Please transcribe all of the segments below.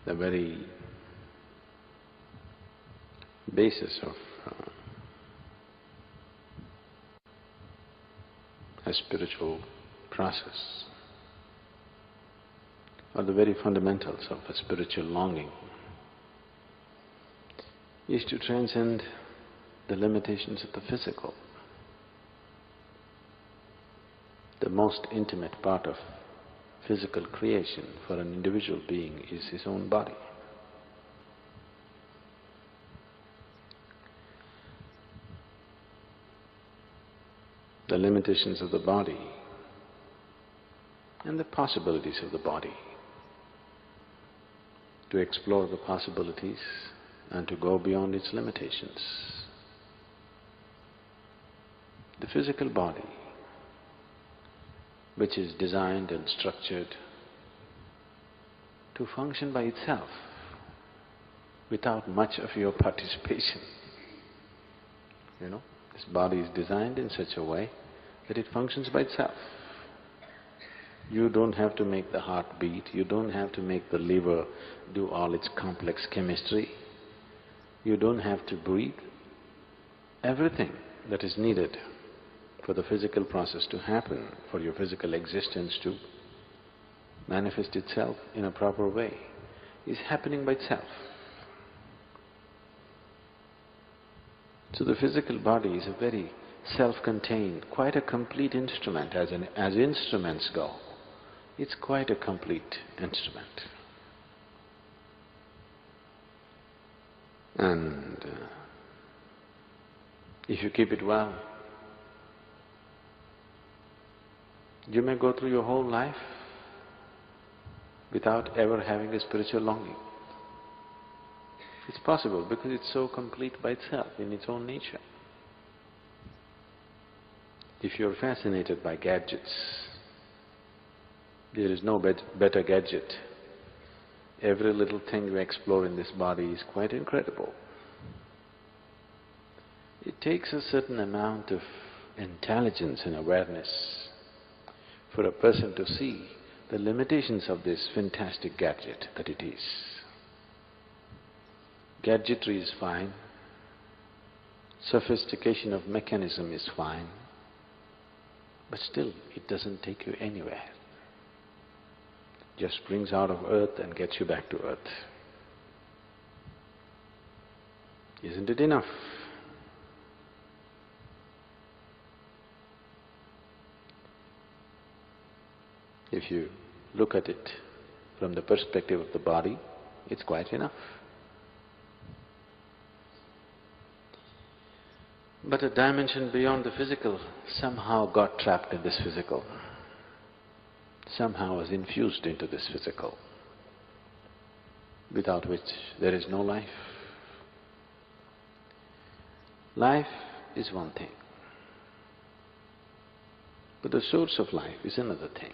the very basis of a spiritual process, or the very fundamentals of a spiritual longing, is to transcend the limitations of the physical. The most intimate part of physical creation for an individual being is his own body. The limitations of the body and the possibilities of the body, to explore the possibilities and to go beyond its limitations. The physical body, which is designed and structured to function by itself without much of your participation. This body is designed in such a way that it functions by itself. You don't have to make the heart beat, you don't have to make the liver do all its complex chemistry, you don't have to breathe. Everything that is needed for the physical process to happen, for your physical existence to manifest itself in a proper way, is happening by itself. So the physical body is a very self-contained, quite a complete instrument as instruments go. It's quite a complete instrument. And if you keep it well, you may go through your whole life without ever having a spiritual longing. It's possible because it's so complete by itself, in its own nature. If you're fascinated by gadgets, there is no better gadget. Every little thing you explore in this body is quite incredible. It takes a certain amount of intelligence and awareness for a person to see the limitations of this fantastic gadget that it is. Gadgetry is fine, sophistication of mechanism is fine, but still it doesn't take you anywhere. Just brings out of earth and gets you back to earth. Isn't it enough? If you look at it from the perspective of the body, it's quite enough. But a dimension beyond the physical somehow got trapped in this physical, somehow was infused into this physical, without which there is no life. Life is one thing, but the source of life is another thing.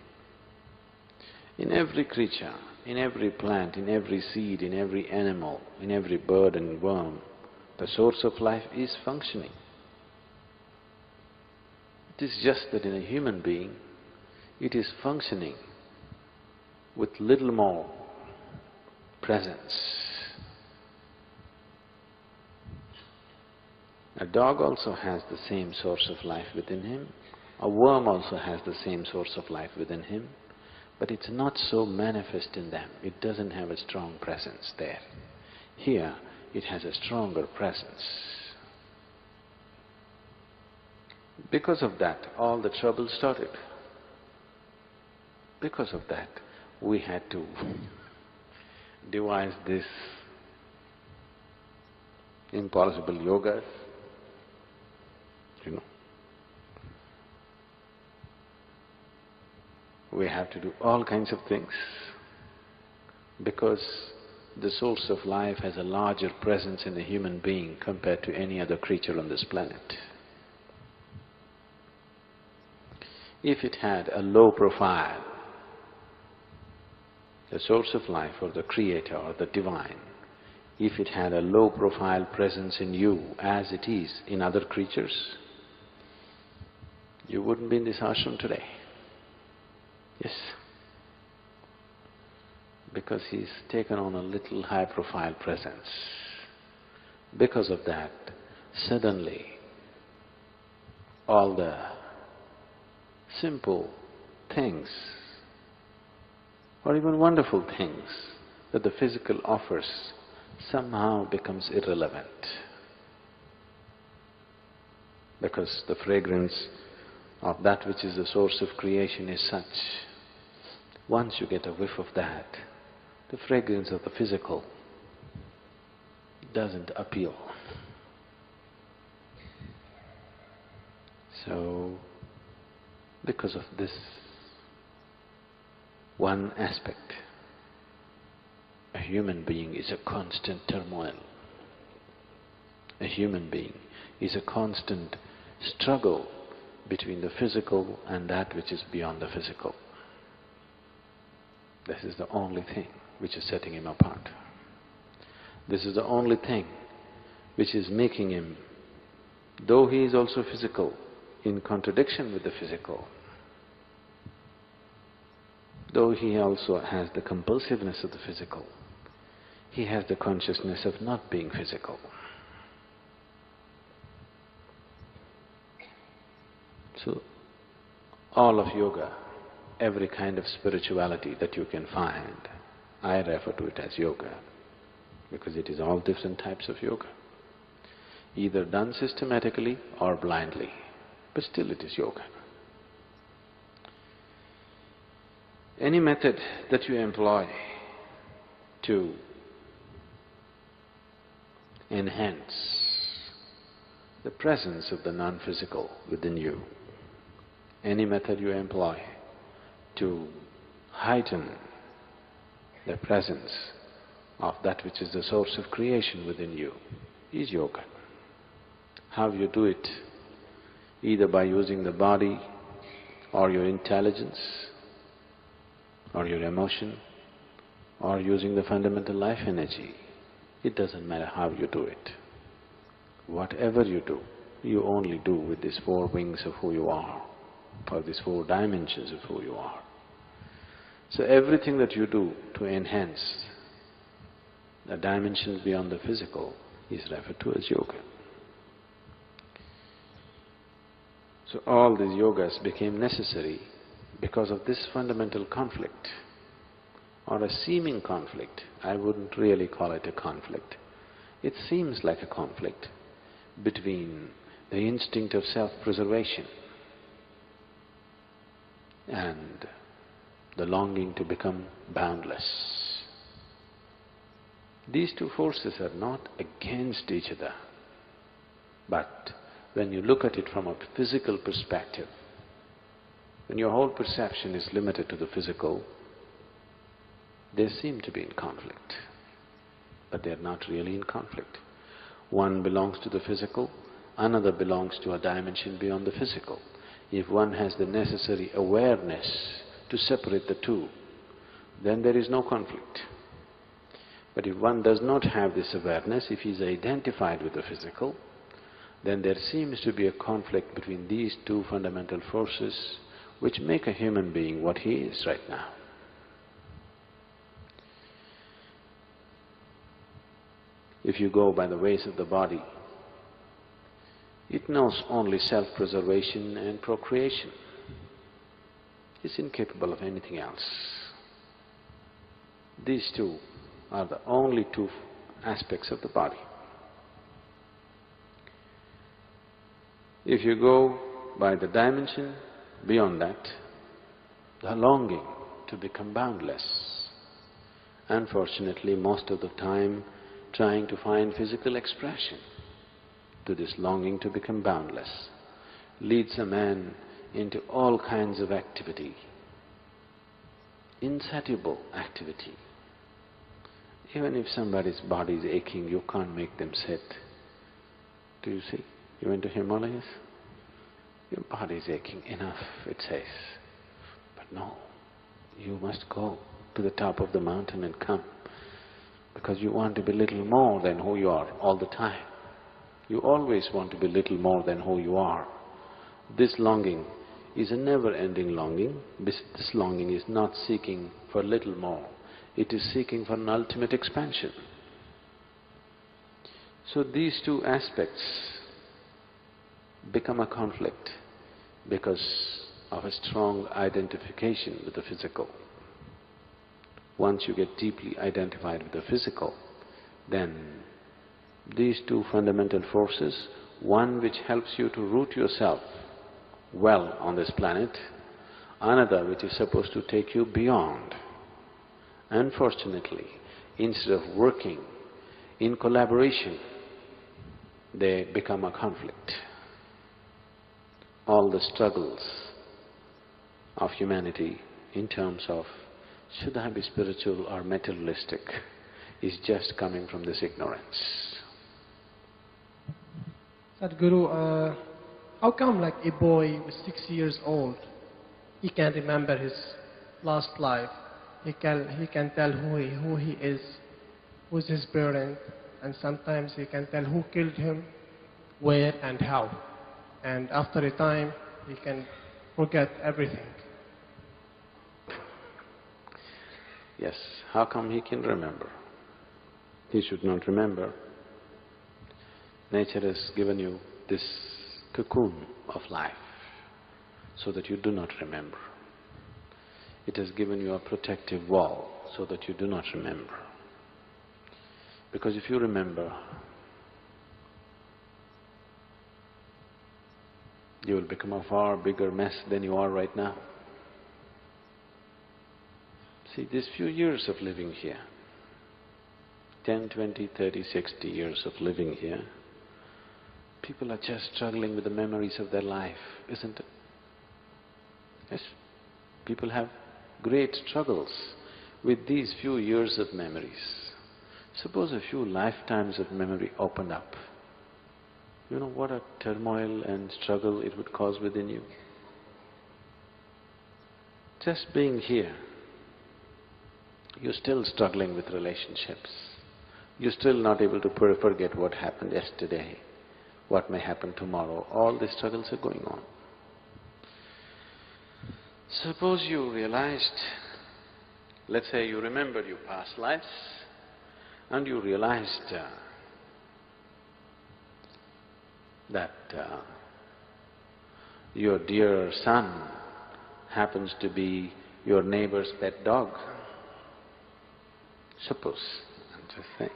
In every creature, in every plant, in every seed, in every animal, in every bird and worm, the source of life is functioning. It is just that in a human being, it is functioning with little more presence. A dog also has the same source of life within him, a worm also has the same source of life within him, but it's not so manifest in them, it doesn't have a strong presence there. Here, it has a stronger presence. Because of that, all the trouble started. Because of that, we had to devise this impossible yogas, We have to do all kinds of things because the source of life has a larger presence in a human being compared to any other creature on this planet. If it had a low profile, the source of life or the creator or the divine, if it had a low profile presence in you as it is in other creatures, you wouldn't be in this ashram today. Yes. because he's taken on a little high-profile presence. Because of that, suddenly all the simple things or even wonderful things that the physical offers somehow becomes irrelevant. Because the fragrance of that which is the source of creation is such, once you get a whiff of that, the fragrance of the physical doesn't appeal. So, because of this one aspect, a human being is a constant turmoil. A human being is a constant struggle between the physical and that which is beyond the physical. This is the only thing which is setting him apart. This is the only thing which is making him, though he is also physical, in contradiction with the physical, though he also has the compulsiveness of the physical, he has the consciousness of not being physical. So, all of yoga, every kind of spirituality that you can find, I refer to it as yoga, because it is all different types of yoga, either done systematically or blindly, but still it is yoga. Any method that you employ to enhance the presence of the non-physical within you, any method you employ to heighten the presence of that which is the source of creation within you is yoga. How you do it, either by using the body or your intelligence or your emotion or using the fundamental life energy, it doesn't matter how you do it. Whatever you do, you only do with these four wings of who you are, or these four dimensions of who you are. So everything that you do to enhance the dimensions beyond the physical is referred to as yoga. So all these yogas became necessary because of this fundamental conflict, or a seeming conflict. I wouldn't really call it a conflict. It seems like a conflict between the instinct of self-preservation and the longing to become boundless. These two forces are not against each other, but when you look at it from a physical perspective, when your whole perception is limited to the physical, they seem to be in conflict, but they are not really in conflict. One belongs to the physical, another belongs to a dimension beyond the physical. If one has the necessary awareness to separate the two, then there is no conflict. But if one does not have this awareness, if he is identified with the physical, then there seems to be a conflict between these two fundamental forces which make a human being what he is right now. If you go by the ways of the body, it knows only self-preservation and procreation. It's incapable of anything else. These two are the only two aspects of the body. If you go by the dimension beyond that, the longing to become boundless, unfortunately most of the time trying to find physical expression to this longing to become boundless, leads a man into all kinds of activity, insatiable activity. Even if somebody's body is aching, you can't make them sit. Do you see? You went to Himalayas? Your body is aching, enough, it says. But no, you must go to the top of the mountain and come, because you want to be little more than who you are all the time. You always want to be little more than who you are. This longing is a never-ending longing. This longing is not seeking for little more. it is seeking for an ultimate expansion. So these two aspects become a conflict because of a strong identification with the physical. Once you get deeply identified with the physical, then these two fundamental forces, one which helps you to root yourself well on this planet, another which is supposed to take you beyond. Unfortunately, instead of working in collaboration, they become a conflict. All the struggles of humanity in terms of should I be spiritual or materialistic is just coming from this ignorance. Sadhguru, how come like a boy who's 6 years old, he can remember his last life, he can tell who he is, who's his parent, and sometimes he can tell who killed him, where and how. And after a time, he can forget everything. Yes, how come he can remember? He should not remember. Nature has given you this cocoon of life so that you do not remember. It has given you a protective wall so that you do not remember. Because if you remember, you will become a far bigger mess than you are right now. See, these few years of living here, 10, 20, 30, 60 years of living here, people are just struggling with the memories of their life, isn't it? Yes, people have great struggles with these few years of memories. Suppose a few lifetimes of memory opened up. You know what a turmoil and struggle it would cause within you? Just being here, you're still struggling with relationships. You're still not able to forget what happened yesterday, what may happen tomorrow. All these struggles are going on. Suppose you realized, let's say you remembered your past lives and you realized that your dear son happens to be your neighbor's pet dog. Suppose, I'm just saying.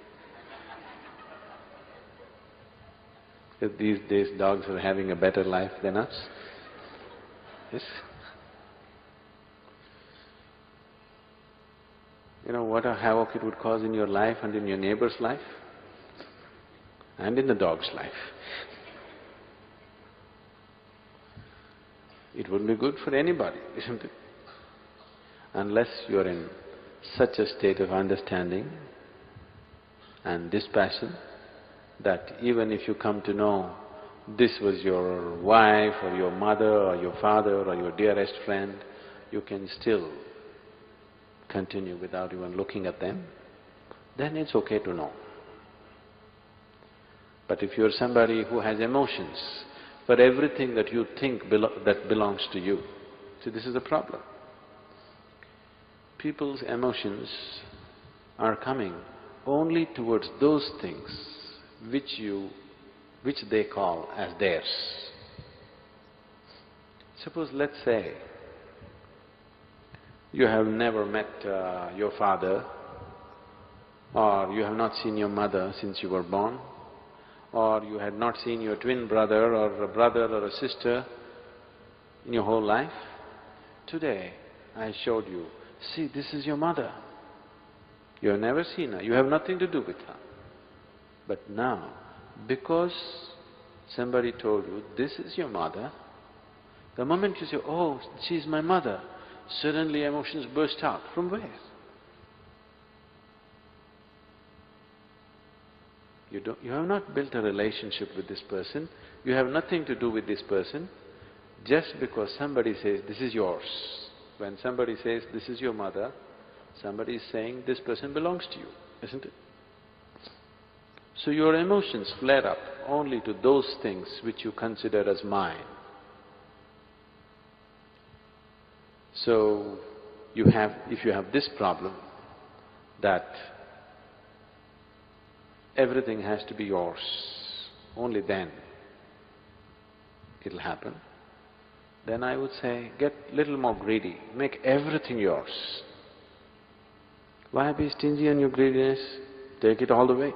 If these days dogs are having a better life than us, yes? You know what a havoc it would cause in your life and in your neighbor's life and in the dog's life. It wouldn't be good for anybody, isn't it? Unless you're in such a state of understanding and dispassion that even if you come to know this was your wife or your mother or your father or your dearest friend, you can still continue without even looking at them, then it's okay to know. But if you're somebody who has emotions for everything that you think that belongs to you, see, this is the problem. People's emotions are coming only towards those things which they call as theirs. Suppose, let's say, you have never met your father, or you have not seen your mother since you were born, or you had not seen your twin brother or a sister in your whole life. Today, I showed you, see, this is your mother. You have never seen her, you have nothing to do with her. But now, because somebody told you, this is your mother, the moment you say, oh, she's my mother, suddenly emotions burst out. From where? You have not built a relationship with this person, you have nothing to do with this person, just because somebody says, this is yours. When somebody says, this is your mother, somebody is saying, this person belongs to you, isn't it? So your emotions flare up only to those things which you consider as mine. So if you have this problem, that everything has to be yours, only then it'll happen, then I would say, get little more greedy, make everything yours. Why be stingy on your greediness? Take it all the way.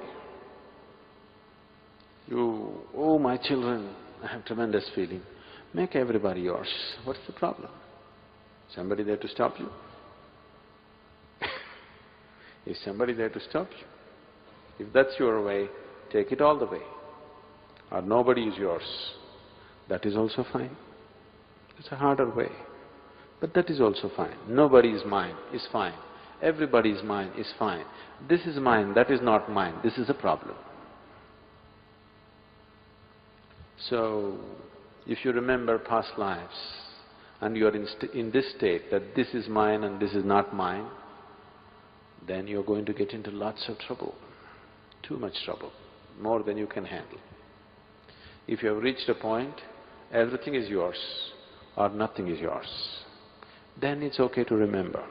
You, oh my children, I have tremendous feeling. Make everybody yours. What's the problem? Somebody there to stop you? Is somebody there to stop you? If that's your way, take it all the way. Or nobody is yours. That is also fine. It's a harder way, but that is also fine. Nobody is mine is fine. Everybody is mine is fine. This is mine, that is not mine, this is a problem. So, if you remember past lives and you are in this state that this is mine and this is not mine, then you're going to get into lots of trouble, too much trouble, more than you can handle. If you have reached a point, everything is yours or nothing is yours, then it's okay to remember.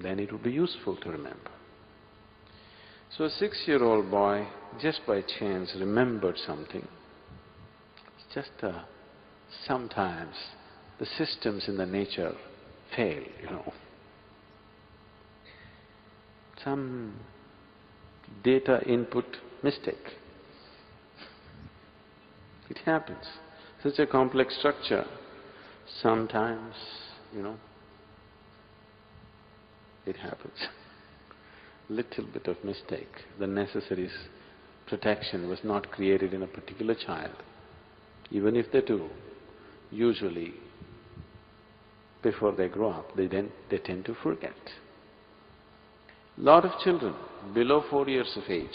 Then it would be useful to remember. So a 6-year-old boy, just by chance, remembered something. It's just sometimes the systems in the nature fail, you know. Some data input mistake. It happens. Such a complex structure, sometimes, you know, it happens. Little bit of mistake, the necessary protection was not created in a particular child. Even if they do, usually before they grow up, they tend to forget. Lot of children below 4 years of age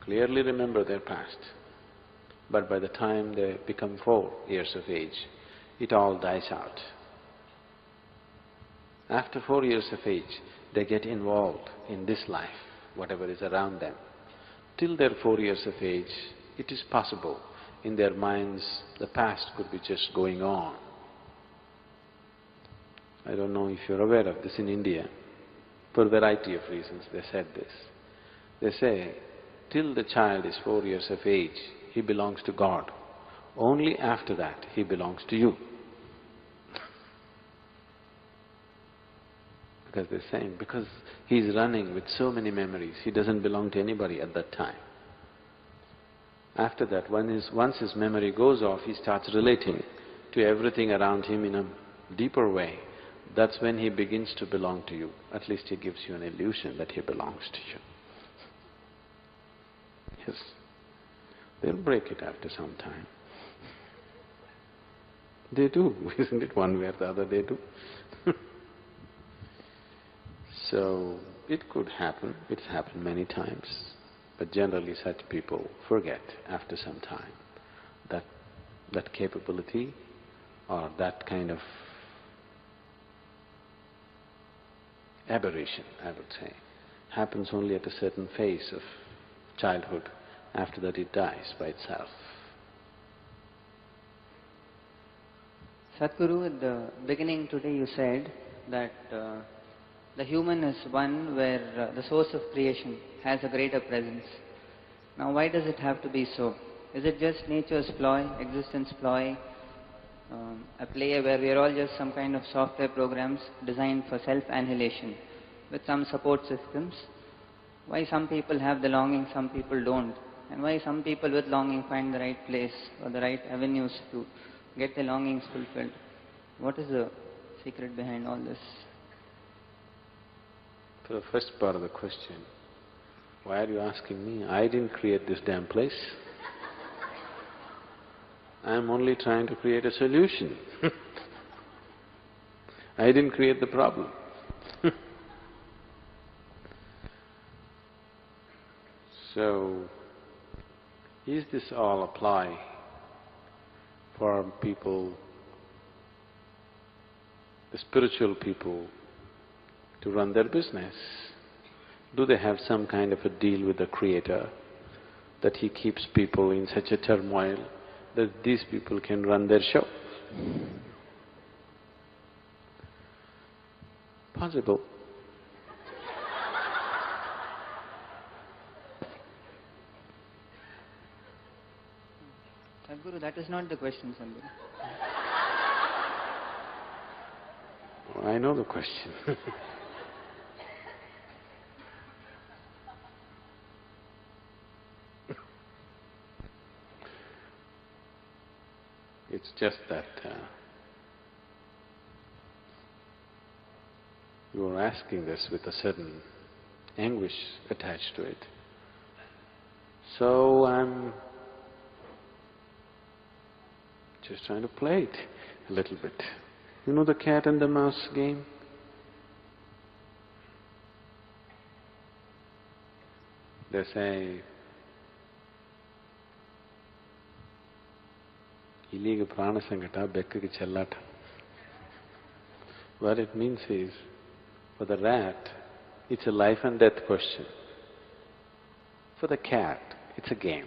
clearly remember their past, but by the time they become 4 years of age, it all dies out. After 4 years of age, they get involved in this life, whatever is around them. Till they're 4 years of age, it is possible in their minds the past could be just going on. I don't know if you're aware of this in India. For a variety of reasons they said this. They say, till the child is 4 years of age, he belongs to God. Only after that he belongs to you. Because they're saying, because he's running with so many memories, he doesn't belong to anybody at that time. After that, once his memory goes off, he starts relating to everything around him in a deeper way. That's when he begins to belong to you. At least he gives you an illusion that he belongs to you. Yes, they'll break it after some time. They do, isn't it? One way or the other they do. So, it could happen, it's happened many times, but generally such people forget after some time that capability or that kind of aberration, I would say, happens only at a certain phase of childhood. After that it dies by itself. Sadhguru, at the beginning today you said that the human is one where the source of creation has a greater presence. Now why does it have to be so? Is it just nature's ploy, existence ploy, a play where we are all just some kind of software programs designed for self-annihilation with some support systems? Why some people have the longing, some people don't? And why some people with longing find the right place or the right avenues to get their longings fulfilled? What is the secret behind all this? For the first part of the question, why are you asking me? I didn't create this damn place. I'm only trying to create a solution. I didn't create the problem. So, is this all apply for people, the spiritual people, to run their business? Do they have some kind of a deal with the Creator that He keeps people in such a turmoil that these people can run their show? Possible. Sadhguru, that is not the question, Sadhguru. I know the question. It's just that you are asking this with a certain anguish attached to it. So I'm just trying to play it a little bit. You know the cat and the mouse game? They say, Iliga prana sangata, bekkku chellata. What it means is, for the rat, it's a life and death question. For the cat, it's a game.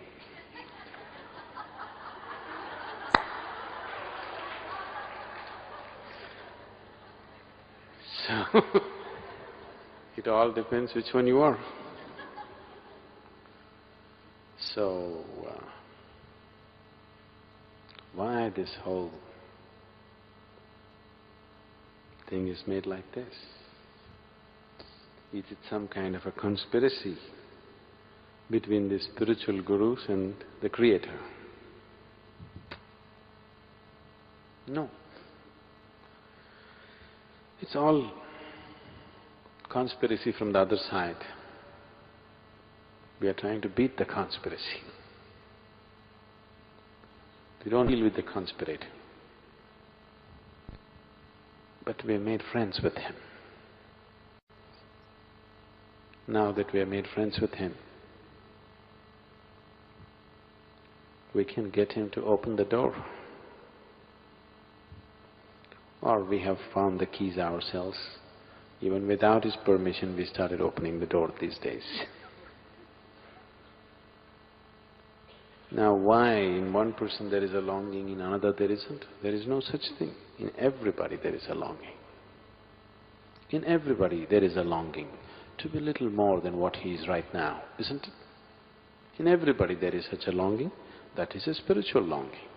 So, it all depends which one you are. So, why this whole thing is made like this? Is it some kind of a conspiracy between the spiritual gurus and the Creator? No. It's all conspiracy from the other side. We are trying to beat the conspiracy. We don't deal with the conspirator. But we have made friends with him. Now that we have made friends with him, we can get him to open the door. Or we have found the keys ourselves. Even without his permission, we started opening the door these days. Now why in one person there is a longing, in another there isn't? There is no such thing. In everybody there is a longing. In everybody there is a longing to be little more than what he is right now, isn't it? In everybody there is such a longing. That is a spiritual longing.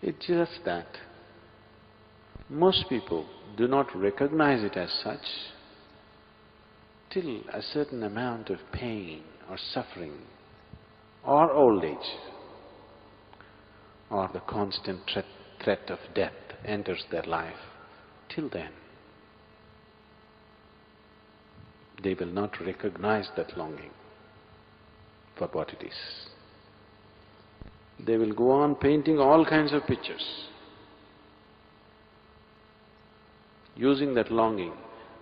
It's just that most people do not recognize it as such till a certain amount of pain or suffering or old age or the constant threat of death enters their life. Till then, they will not recognize that longing for what it is. They will go on painting all kinds of pictures. Using that longing,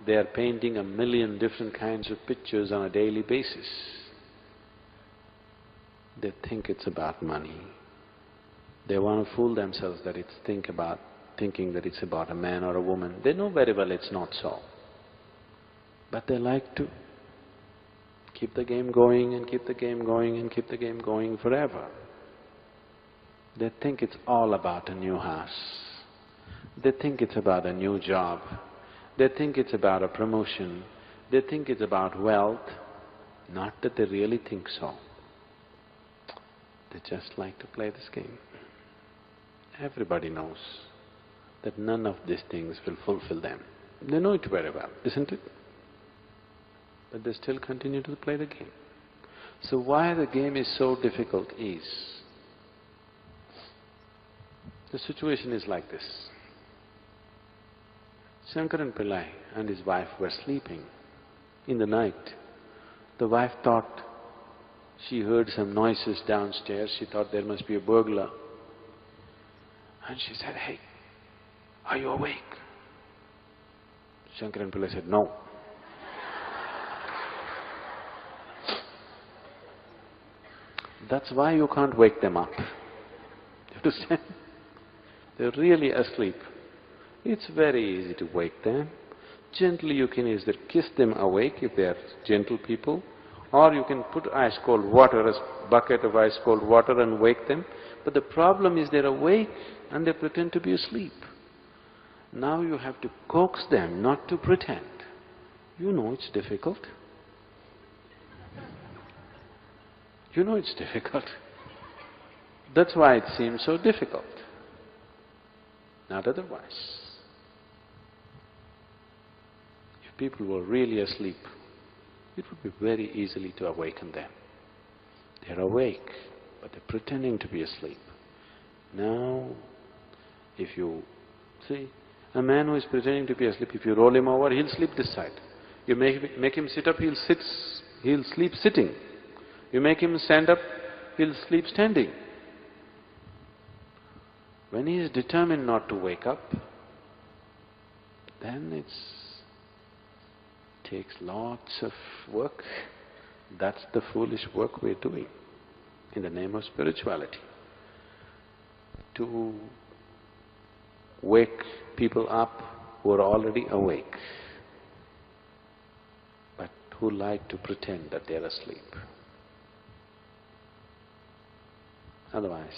they are painting 1,000,000 different kinds of pictures on a daily basis. They think it's about money. They want to fool themselves that it's thinking that it's about a man or a woman. They know very well it's not so. But they like to keep the game going and keep the game going and keep the game going forever. They think it's all about a new house. They think it's about a new job. They think it's about a promotion. They think it's about wealth. Not that they really think so. They just like to play this game. Everybody knows that none of these things will fulfill them. They know it very well, isn't it? But they still continue to play the game. So why the game is so difficult is, the situation is like this. Shankaran Pillai and his wife were sleeping. In the night, the wife thought she heard some noises downstairs. She thought there must be a burglar. And she said, "Hey, are you awake?" Shankaran Pillai said, "No." That's why you can't wake them up. You understand? They're really asleep. It's very easy to wake them. Gently you can either kiss them awake if they are gentle people, or you can put ice cold water, a bucket of ice cold water and wake them. But the problem is they're awake and they pretend to be asleep. Now you have to coax them not to pretend. You know it's difficult. You know it's difficult. That's why it seems so difficult, not otherwise. If people were really asleep, it would be very easily to awaken them. They're awake, but they're pretending to be asleep. Now, if you see, a man who is pretending to be asleep, if you roll him over, he'll sleep this side. You make him sit up, he'll sleep sitting. You make him stand up, he'll sleep standing. When he is determined not to wake up, then it takes lots of work. That's the foolish work we're doing in the name of spirituality. To wake people up who are already awake, but who like to pretend that they're asleep. Otherwise,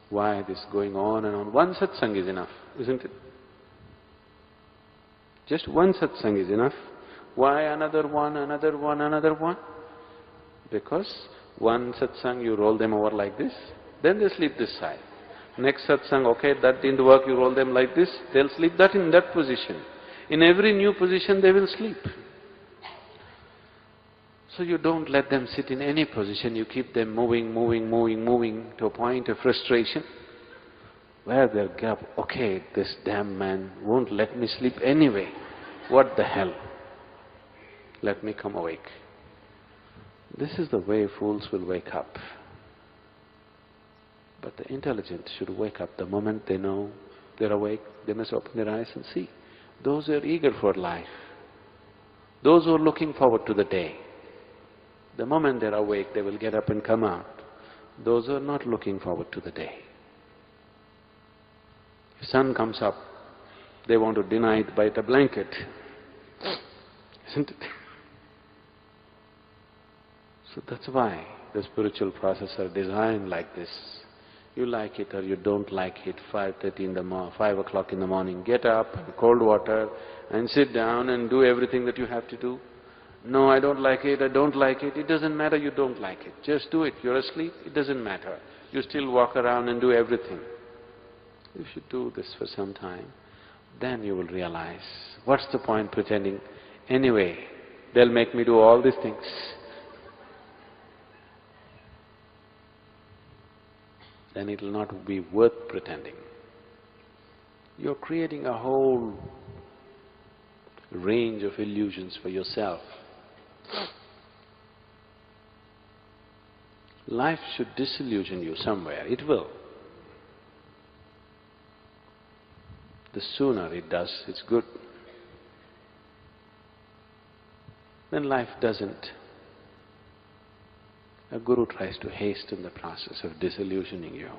why this going on and on? One satsang is enough, isn't it? Just one satsang is enough. Why another one, another one, another one? Because one satsang you roll them over like this, then they sleep this side. Next satsang, okay, that didn't work, you roll them like this, they'll sleep that in that position. In every new position they will sleep. So you don't let them sit in any position, you keep them moving, moving, moving, moving to a point of frustration where they'll get up, okay, this damn man won't let me sleep anyway. What the hell? Let me come awake. This is the way fools will wake up. But the intelligent should wake up the moment they know they're awake, they must open their eyes and see. Those who are eager for life, those who are looking forward to the day, the moment they're awake, they will get up and come out. Those who are not looking forward to the day. If sun comes up, they want to deny it by the blanket, isn't it? So that's why the spiritual processes are designed like this. You like it or you don't like it, 5:30 in the 5 o'clock in the morning, get up, cold water and sit down and do everything that you have to do. No, I don't like it, I don't like it. It doesn't matter you don't like it. Just do it. You're asleep, it doesn't matter. You still walk around and do everything. If you do this for some time, then you will realize, what's the point pretending? Anyway, they'll make me do all these things. Then it will not be worth pretending. You're creating a whole range of illusions for yourself. Life should disillusion you somewhere, it will. The sooner it does, it's good. When life doesn't, a guru tries to hasten the process of disillusioning you.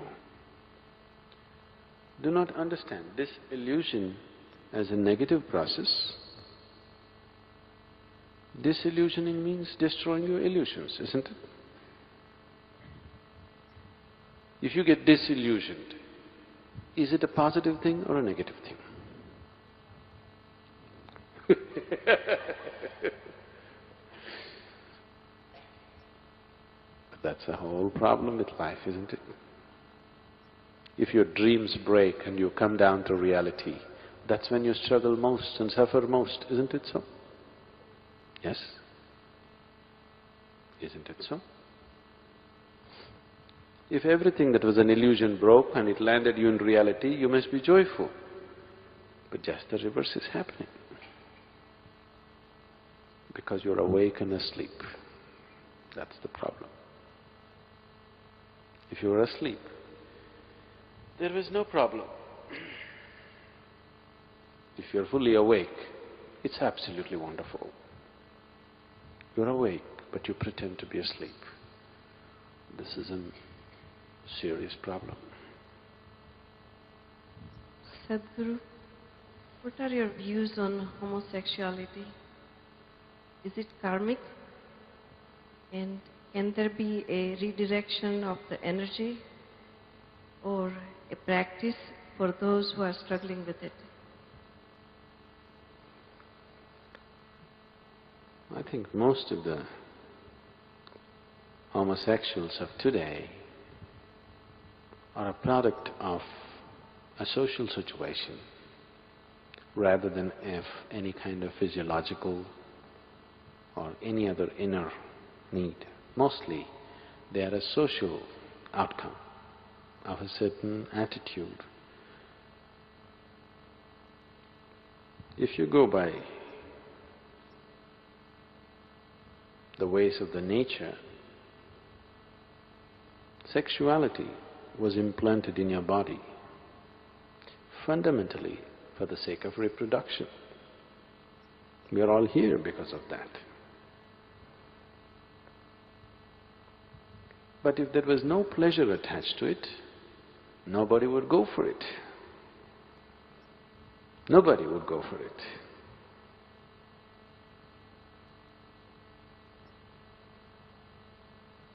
Do not understand disillusion as a negative process. Disillusioning means destroying your illusions, isn't it? If you get disillusioned, is it a positive thing or a negative thing? That's the whole problem with life, isn't it? If your dreams break and you come down to reality, that's when you struggle most and suffer most, isn't it so? Yes? Isn't it so? If everything that was an illusion broke and it landed you in reality, you must be joyful. But just the reverse is happening. Because you're awake and asleep. That's the problem. If you were asleep, there was no problem. If you're fully awake, it's absolutely wonderful. You're awake, but you pretend to be asleep. This is a serious problem. Sadhguru, what are your views on homosexuality? Is it karmic? And can there be a redirection of the energy or a practice for those who are struggling with it? I think most of the homosexuals of today are a product of a social situation rather than of any kind of physiological or any other inner need. Mostly, they are a social outcome of a certain attitude. If you go by the ways of the nature, sexuality was implanted in your body fundamentally for the sake of reproduction. We are all here because of that. But if there was no pleasure attached to it, nobody would go for it. Nobody would go for it.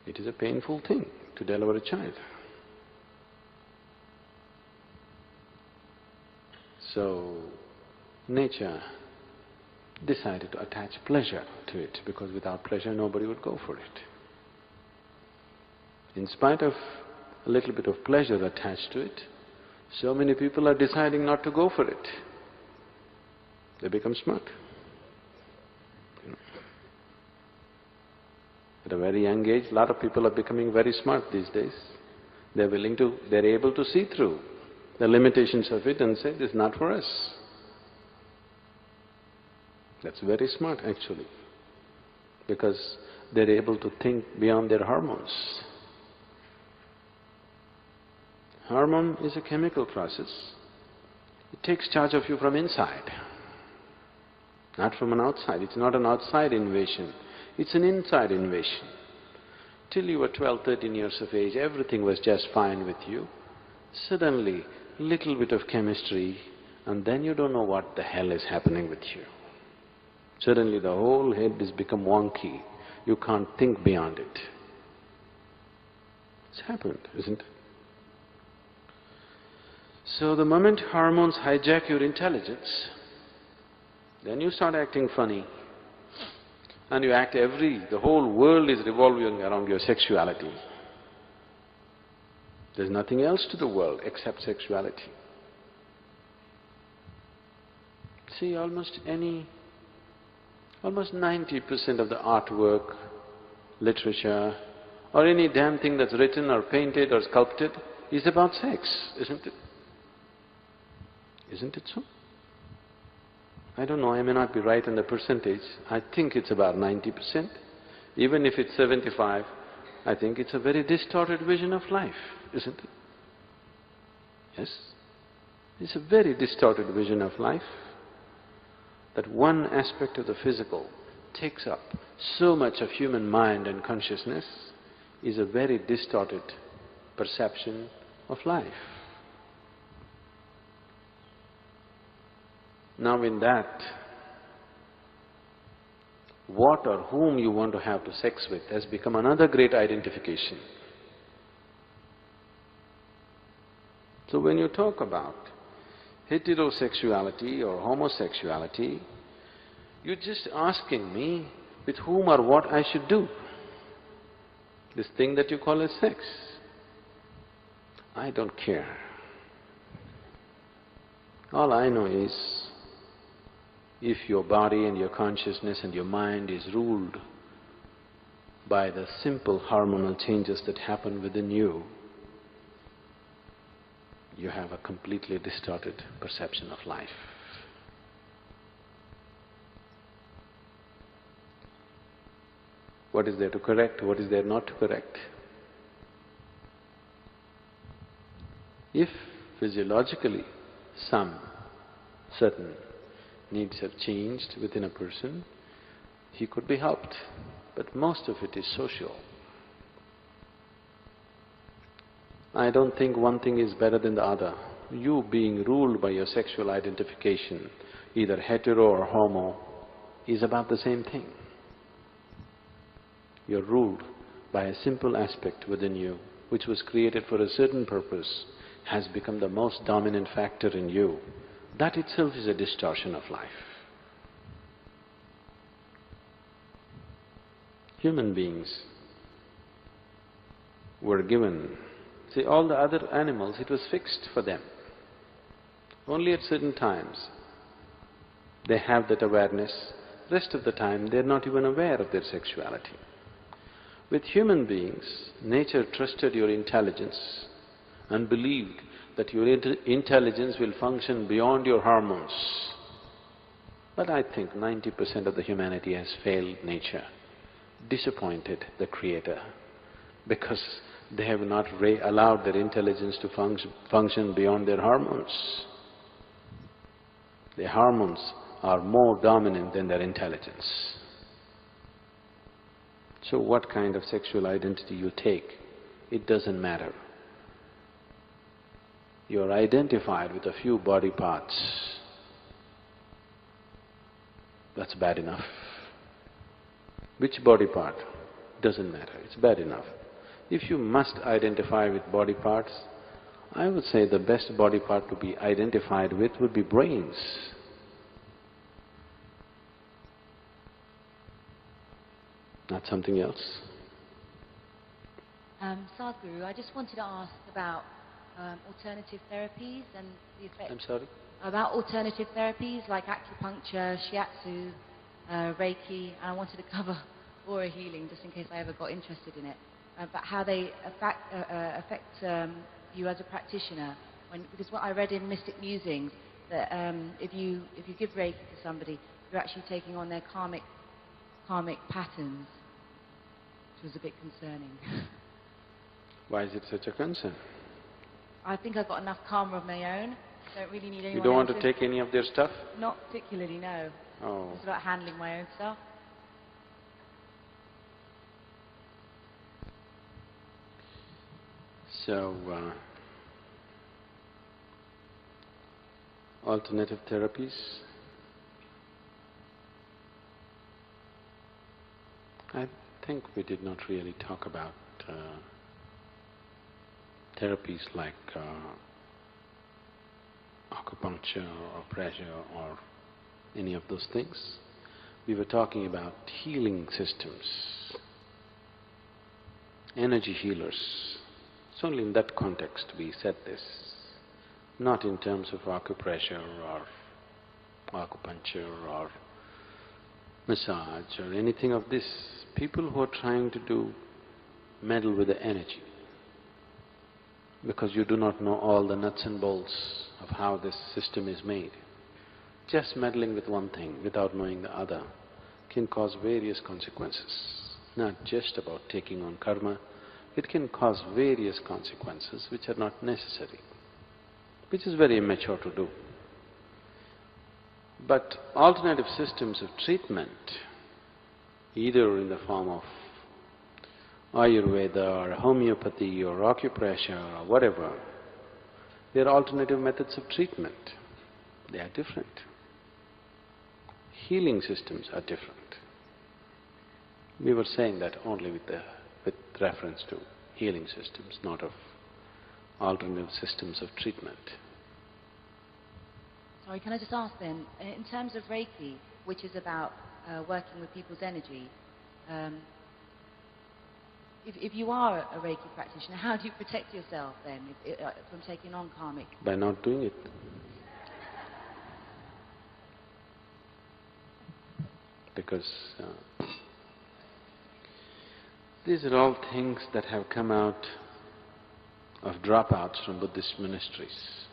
It is a painful thing to deliver a child. So, nature decided to attach pleasure to it, because without pleasure nobody would go for it. In spite of a little bit of pleasure attached to it, so many people are deciding not to go for it. They become smart. At a very young age, a lot of people are becoming very smart these days. They're able to see through the limitations of it and say, this is not for us. That's very smart actually, because they're able to think beyond their hormones. Hormone is a chemical process. It takes charge of you from inside, not from an outside. It's not an outside invasion, it's an inside invasion. Till you were 12, 13 years of age, everything was just fine with you. Suddenly, little bit of chemistry, and then you don't know what the hell is happening with you. Suddenly the whole head has become wonky. You can't think beyond it. It's happened, isn't it? So the moment hormones hijack your intelligence, then you start acting funny. And you act the whole world is revolving around your sexuality. There's nothing else to the world except sexuality. See, almost 90% of the artwork, literature, or any damn thing that's written or painted or sculpted is about sex, isn't it? Isn't it so? I don't know, I may not be right on the percentage. I think it's about 90%. Even if it's 75, I think it's a very distorted vision of life, isn't it? Yes? It's a very distorted vision of life, that one aspect of the physical takes up so much of human mind and consciousness is a very distorted perception of life. Now in that, what or whom you want to have sex with has become another great identification. So when you talk about heterosexuality or homosexuality, you're just asking me with whom or what I should do. This thing that you call as sex. I don't care. All I know is, if your body and your consciousness and your mind is ruled by the simple hormonal changes that happen within you, you have a completely distorted perception of life. What is there to correct? What is there not to correct? If physiologically some certain needs have changed within a person, he could be helped, but most of it is social. I don't think one thing is better than the other. You being ruled by your sexual identification, either hetero or homo, is about the same thing. You're ruled by a simple aspect within you, which was created for a certain purpose, has become the most dominant factor in you. That itself is a distortion of life. Human beings were given… See, all the other animals, it was fixed for them. Only at certain times they have that awareness, rest of the time they're not even aware of their sexuality. With human beings, nature trusted your intelligence and believed that your intelligence will function beyond your hormones. But I think 90% of the humanity has failed nature, disappointed the Creator, because they have not allowed their intelligence to function beyond their hormones. Their hormones are more dominant than their intelligence. So what kind of sexual identity you take, it doesn't matter. You're identified with a few body parts. That's bad enough. Which body part? Doesn't matter, it's bad enough. If you must identify with body parts, I would say the best body part to be identified with would be brains. Not something else. Sadhguru, I just wanted to ask about alternative therapies and the effect… I'm sorry? About alternative therapies like acupuncture, shiatsu, Reiki, and I wanted to cover aura healing just in case I ever got interested in it. But how they affect you as a practitioner. Because what I read in Mystic Musings, that if you give Reiki to somebody, you're actually taking on their karmic patterns, which was a bit concerning. Why is it such a concern? I think I've got enough karma of my own. Don't really need anyone You don't want else's. to take any of their stuff? Not particularly, no. Oh. It's about handling my own stuff. So, alternative therapies. I think we did not really talk about therapies like acupuncture or pressure or any of those things. We were talking about healing systems, energy healers. It's only in that context we said this, not in terms of acupressure or acupuncture or massage or anything of this. People who are trying to meddle with the energy, because you do not know all the nuts and bolts of how this system is made. Just meddling with one thing without knowing the other can cause various consequences. Not just about taking on karma, it can cause various consequences which are not necessary, which is very immature to do. But alternative systems of treatment, either in the form of Ayurveda or homeopathy or acupressure or whatever, they are alternative methods of treatment. They are different. Healing systems are different. We were saying that only with reference to healing systems, not of alternative systems of treatment. Sorry, can I just ask then, in terms of Reiki, which is about working with people's energy, if you are a Reiki practitioner, how do you protect yourself then from taking on karmic? By not doing it. Because these are all things that have come out of dropouts from Buddhist monasteries.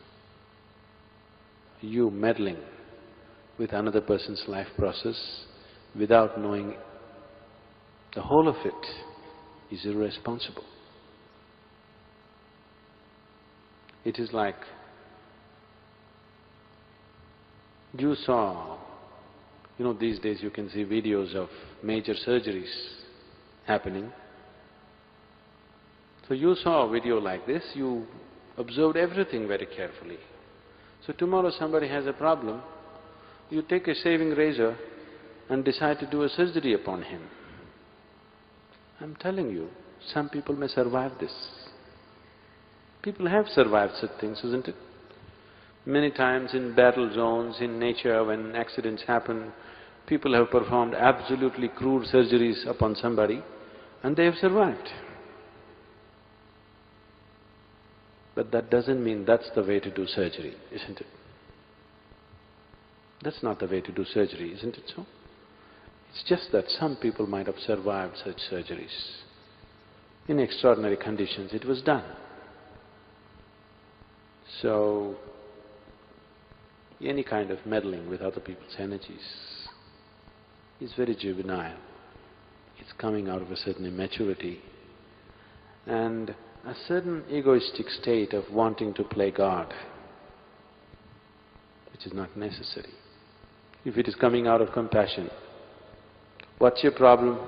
You meddling with another person's life process without knowing the whole of it is irresponsible. It is like you saw, these days you can see videos of major surgeries happening. So you saw a video like this, you observed everything very carefully. So tomorrow somebody has a problem, you take a shaving razor and decide to do a surgery upon him. I'm telling you, some people may survive this. People have survived such things, isn't it? Many times in battle zones, in nature, when accidents happen, People have performed absolutely crude surgeries upon somebody and they have survived. But that doesn't mean that's the way to do surgery, isn't it? That's not the way to do surgery, isn't it so? It's just that some people might have survived such surgeries. In extraordinary conditions, it was done. So, any kind of meddling with other people's energies is very juvenile. It's coming out of a certain immaturity and a certain egoistic state of wanting to play God, which is not necessary. If it is coming out of compassion, what's your problem?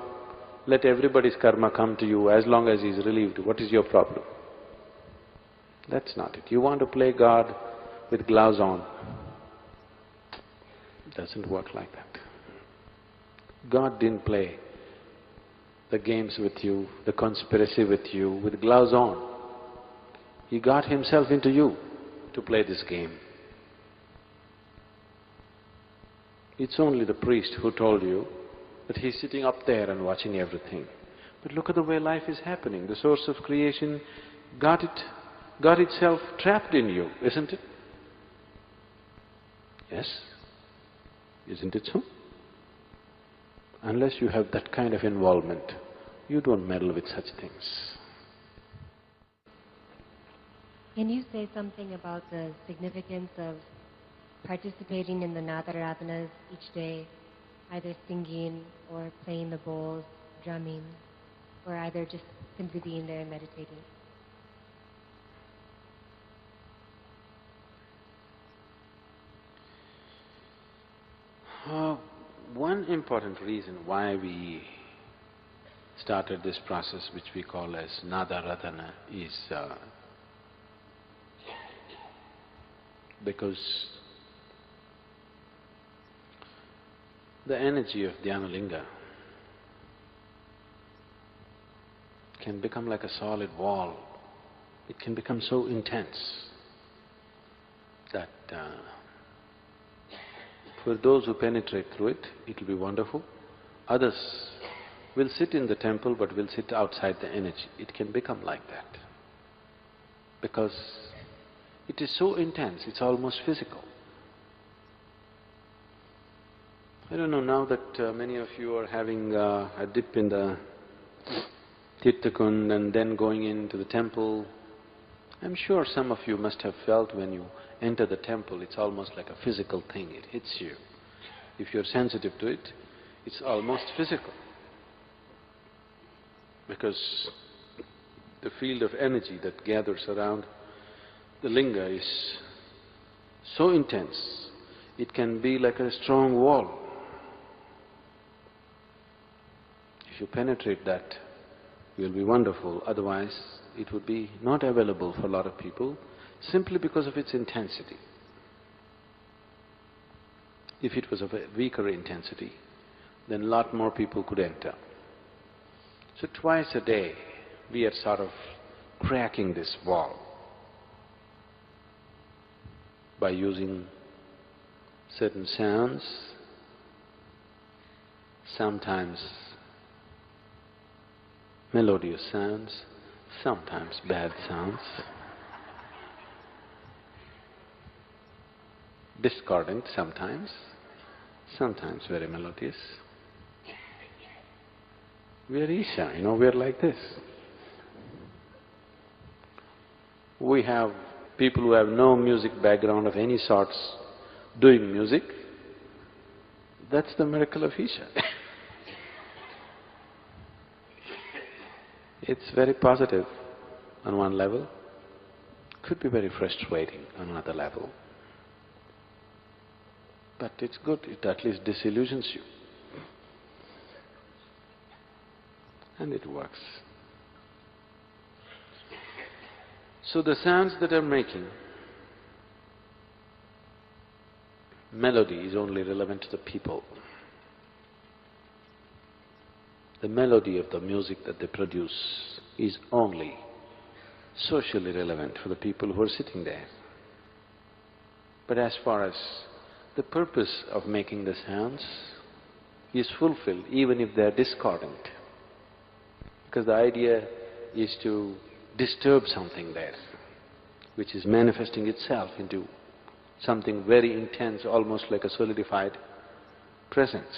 Let everybody's karma come to you as long as he's relieved. What is your problem? That's not it. You want to play God with gloves on. It doesn't work like that. God didn't play the games with you, the conspiracy with you, with gloves on. He got himself into you to play this game. It's only the priest who told you that he's sitting up there and watching everything. But look at the way life is happening. The source of creation got itself trapped in you, isn't it? Yes? Isn't it so? Unless you have that kind of involvement, you don't meddle with such things. Can you say something about the significance of participating in the Nadaradanas each day, either singing or playing the bowls, drumming, or either just simply being there and meditating? One important reason why we started this process, which we call as Nadaradhana, is because the energy of Dhyanalinga can become like a solid wall. It can become so intense that for those who penetrate through it, it will be wonderful. Others will sit in the temple but will sit outside the energy. It can become like that because it is so intense, it's almost physical. I don't know, now that many of you are having a dip in the Tirthakund and then going into the temple, I'm sure some of you must have felt when you enter the temple, it's almost like a physical thing, it hits you. If you're sensitive to it, it's almost physical. Because the field of energy that gathers around the linga is so intense, it can be like a strong wall. If you penetrate that, you'll be wonderful, otherwise it would be not available for a lot of people simply because of its intensity. If it was of a weaker intensity, then a lot more people could enter. So twice a day, we are sort of cracking this wall by using certain sounds, sometimes melodious sounds, sometimes bad sounds, discordant sometimes very melodious. We are Isha, we are like this. We have people who have no music background of any sorts doing music. That's the miracle of Isha. It's very positive on one level, could be very frustrating on another level. But it's good, it at least disillusions you. And it works. So the sounds that I'm making, melody is only relevant to the people. The melody of the music that they produce is only socially relevant for the people who are sitting there. But as far as the purpose of making the sounds, is fulfilled even if they are discordant. Because the idea is to disturb something there, which is manifesting itself into something very intense, almost like a solidified presence,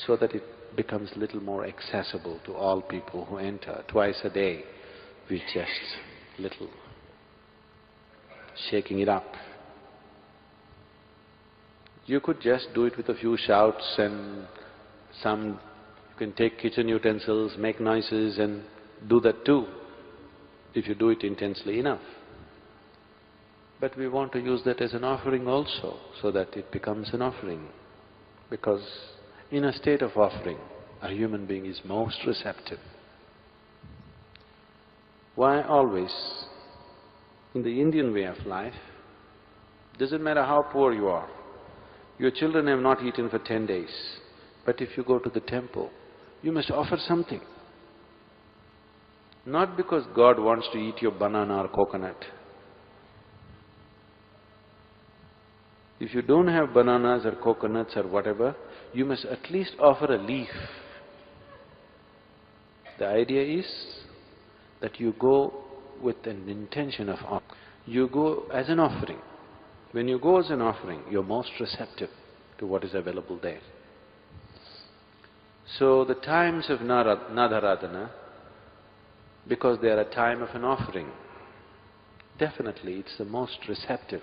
so that it becomes little more accessible to all people who enter. Twice a day, we just little shaking it up. You could just do it with a few shouts and you can take kitchen utensils, make noises and do that too, if you do it intensely enough. But we want to use that as an offering also, so that it becomes an offering. Because in a state of offering, a human being is most receptive. Why always? In the Indian way of life, doesn't matter how poor you are, your children have not eaten for 10 days, but if you go to the temple, you must offer something. Not because God wants to eat your banana or coconut. If you don't have bananas or coconuts or whatever, you must at least offer a leaf. The idea is that you go with an intention of offering. You go as an offering. When you go as an offering, you're most receptive to what is available there. So the times of Nadaradhana, because they are a time of an offering, definitely it's the most receptive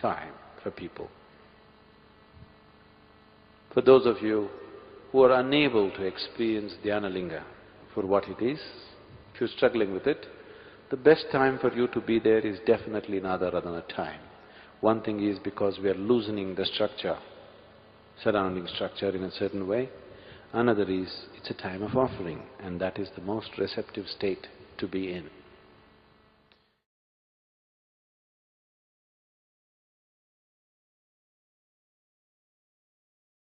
time for people. For those of you who are unable to experience Dhyanalinga for what it is, if you're struggling with it, the best time for you to be there is definitely Nadaradhana time. One thing is because we are loosening the structure, surrounding structure in a certain way. Another is, it's a time of offering, and that is the most receptive state to be in.